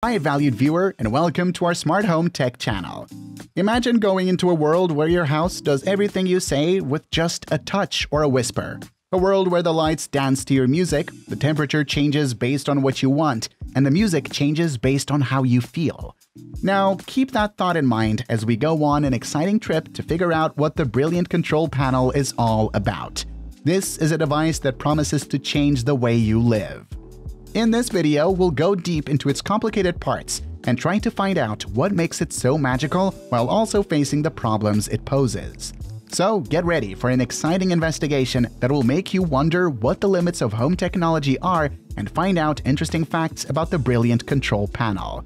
Hi, valued viewer, and welcome to our Smart Home Tech channel. Imagine going into a world where your house does everything you say with just a touch or a whisper. A world where the lights dance to your music, the temperature changes based on what you want, and the music changes based on how you feel. Now, keep that thought in mind as we go on an exciting trip to figure out what the Brilliant Control Panel is all about. This is a device that promises to change the way you live. In this video, we'll go deep into its complicated parts and try to find out what makes it so magical while also facing the problems it poses. So get ready for an exciting investigation that will make you wonder what the limits of home technology are and find out interesting facts about the Brilliant Control Panel.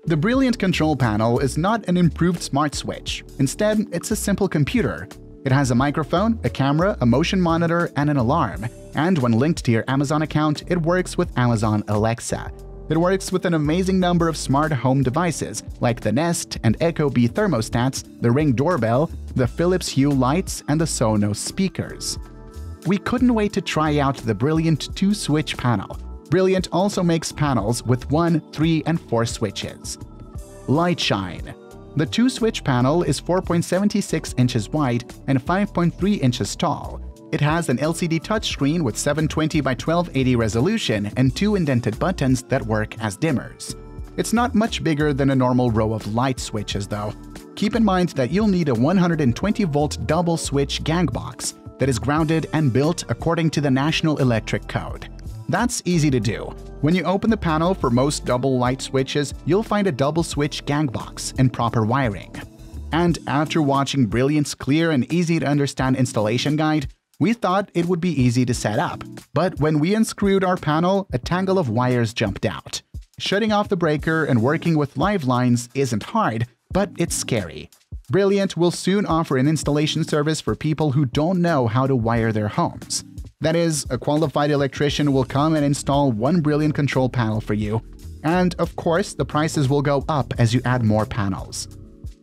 The Brilliant Control Panel is not an improved smart switch. Instead, it's a simple computer. It has a microphone, a camera, a motion monitor, and an alarm. And when linked to your Amazon account, it works with Amazon Alexa. It works with an amazing number of smart home devices like the Nest and ecobee thermostats, the Ring doorbell, the Philips Hue lights, and the Sonos speakers. We couldn't wait to try out the Brilliant 2-switch panel. Brilliant also makes panels with 1, 3, and 4 switches. Lightshine. The 2-switch panel is 4.76 inches wide and 5.3 inches tall. It has an LCD touchscreen with 720 by 1280 resolution and 2 indented buttons that work as dimmers. It's not much bigger than a normal row of light switches, though. Keep in mind that you'll need a 120-volt double-switch gang box that is grounded and built according to the National Electric Code. That's easy to do. When you open the panel for most double light switches, you'll find a double-switch gang box and proper wiring. And after watching Brilliant's clear and easy-to-understand installation guide, we thought it would be easy to set up. But when we unscrewed our panel, a tangle of wires jumped out. Shutting off the breaker and working with live lines isn't hard, but it's scary. Brilliant will soon offer an installation service for people who don't know how to wire their homes. That is, a qualified electrician will come and install one Brilliant Control Panel for you. And of course, the prices will go up as you add more panels.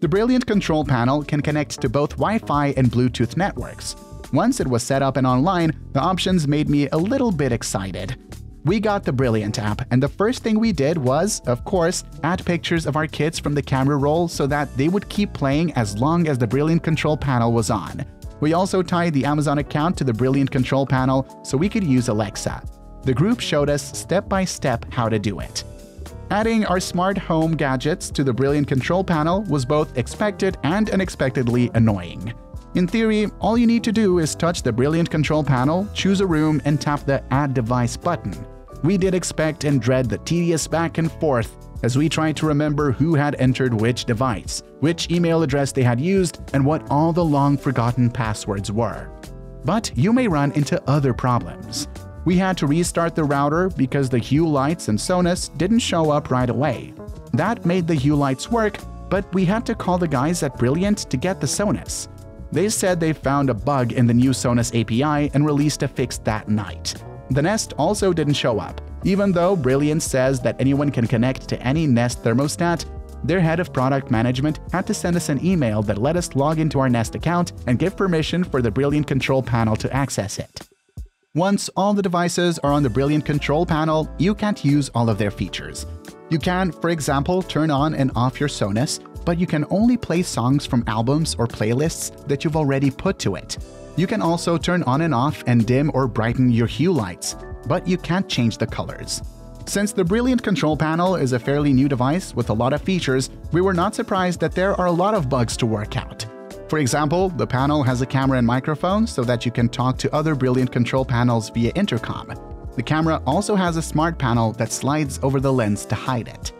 The Brilliant Control Panel can connect to both Wi-Fi and Bluetooth networks. Once it was set up and online, the options made me a little bit excited. We got the Brilliant app, and the first thing we did was, of course, add pictures of our kids from the camera roll so that they would keep playing as long as the Brilliant Control Panel was on. We also tied the Amazon account to the Brilliant Control Panel so we could use Alexa. The group showed us step-by-step how to do it. Adding our smart home gadgets to the Brilliant Control Panel was both expected and unexpectedly annoying. In theory, all you need to do is touch the Brilliant Control Panel, choose a room, and tap the Add Device button. We did expect and dread the tedious back and forth as we tried to remember who had entered which device, which email address they had used, and what all the long-forgotten passwords were. But you may run into other problems. We had to restart the router because the Hue lights and Sonos didn't show up right away. That made the Hue lights work, but we had to call the guys at Brilliant to get the Sonos. They said they found a bug in the new Sonos API and released a fix that night. The Nest also didn't show up. Even though Brilliant says that anyone can connect to any Nest thermostat, their head of product management had to send us an email that let us log into our Nest account and give permission for the Brilliant Control Panel to access it. Once all the devices are on the Brilliant Control Panel, you can't use all of their features. You can, for example, turn on and off your Sonos, but you can only play songs from albums or playlists that you've already put to it. You can also turn on and off and dim or brighten your Hue lights, but you can't change the colors. Since the Brilliant Control Panel is a fairly new device with a lot of features, we were not surprised that there are a lot of bugs to work out. For example, the panel has a camera and microphone so that you can talk to other Brilliant Control Panels via intercom. The camera also has a smart panel that slides over the lens to hide it.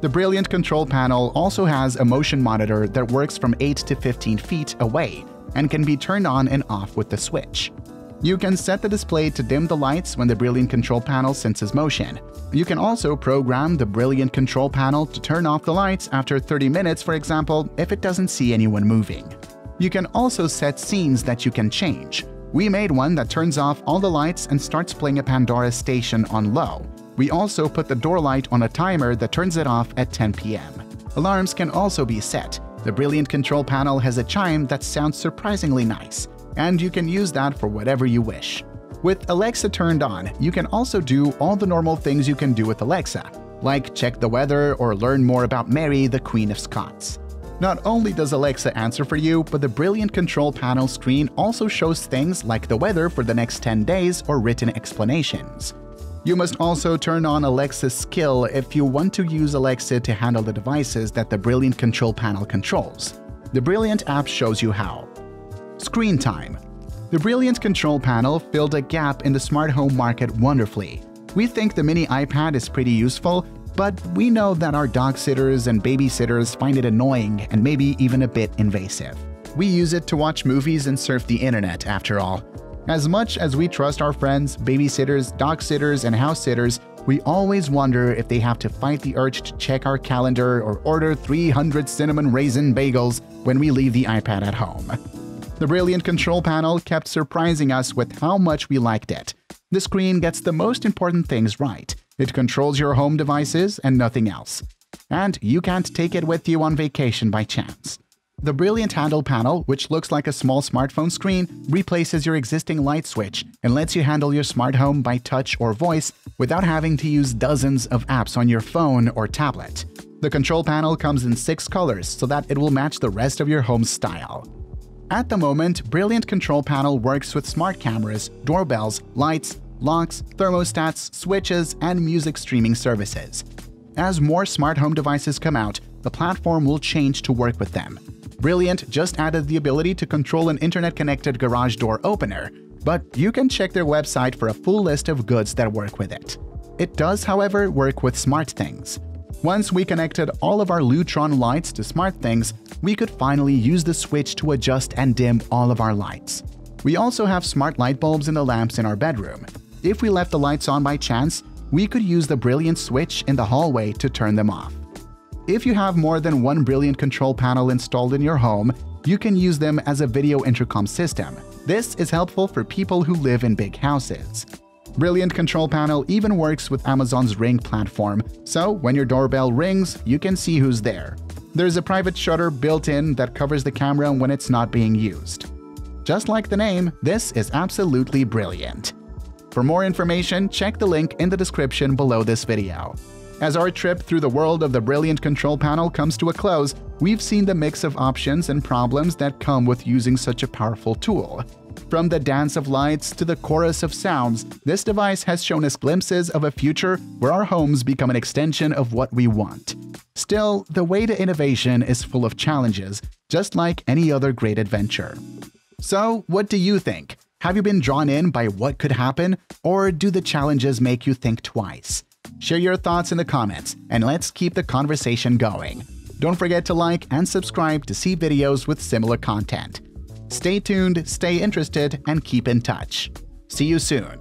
The Brilliant Control Panel also has a motion monitor that works from 8 to 15 feet away and can be turned on and off with the switch. You can set the display to dim the lights when the Brilliant Control Panel senses motion. You can also program the Brilliant Control Panel to turn off the lights after 30 minutes, for example, if it doesn't see anyone moving. You can also set scenes that you can change. We made one that turns off all the lights and starts playing a Pandora station on low. We also put the door light on a timer that turns it off at 10 p.m. Alarms can also be set. The Brilliant Control Panel has a chime that sounds surprisingly nice, and you can use that for whatever you wish. With Alexa turned on, you can also do all the normal things you can do with Alexa. like check the weather or learn more about Mary, the Queen of Scots. Not only does Alexa answer for you, but the Brilliant control panel screen also shows things like the weather for the next 10 days or written explanations. You must also turn on Alexa's skill if you want to use Alexa to handle the devices that the Brilliant control panel controls. The Brilliant app shows you how. Screen time. The Brilliant control panel filled a gap in the smart home market wonderfully. We think the mini iPad is pretty useful, but we know that our dog sitters and babysitters find it annoying and maybe even a bit invasive. We use it to watch movies and surf the internet, after all. As much as we trust our friends, babysitters, dog sitters, and house sitters, we always wonder if they have to fight the urge to check our calendar or order 300 cinnamon raisin bagels when we leave the iPad at home. The Brilliant control panel kept surprising us with how much we liked it. The screen gets the most important things right. It controls your home devices and nothing else. And you can't take it with you on vacation by chance. The Brilliant handle panel, which looks like a small smartphone screen, replaces your existing light switch and lets you handle your smart home by touch or voice without having to use dozens of apps on your phone or tablet. The control panel comes in 6 colors so that it will match the rest of your home's style. At the moment, Brilliant control panel works with smart cameras, doorbells, lights, locks, thermostats, switches, and music streaming services. As more smart home devices come out, the platform will change to work with them. Brilliant just added the ability to control an internet-connected garage door opener, but you can check their website for a full list of goods that work with it. It does, however, work with SmartThings. Once we connected all of our Lutron lights to SmartThings, we could finally use the switch to adjust and dim all of our lights. We also have smart light bulbs in the lamps in our bedroom. If we left the lights on by chance, we could use the Brilliant switch in the hallway to turn them off. If you have more than one Brilliant control panel installed in your home, you can use them as a video intercom system. This is helpful for people who live in big houses. Brilliant control panel even works with Amazon's Ring platform, so when your doorbell rings, you can see who's there. There's a private shutter built in that covers the camera when it's not being used. Just like the name, this is absolutely brilliant. For more information, check the link in the description below this video. As our trip through the world of the Brilliant control panel comes to a close, we've seen the mix of options and problems that come with using such a powerful tool. From the dance of lights to the chorus of sounds, this device has shown us glimpses of a future where our homes become an extension of what we want. Still, the way to innovation is full of challenges, just like any other great adventure. So, what do you think? Have you been drawn in by what could happen, or do the challenges make you think twice? Share your thoughts in the comments, and let's keep the conversation going. Don't forget to like and subscribe to see videos with similar content. Stay tuned, stay interested, and keep in touch. See you soon.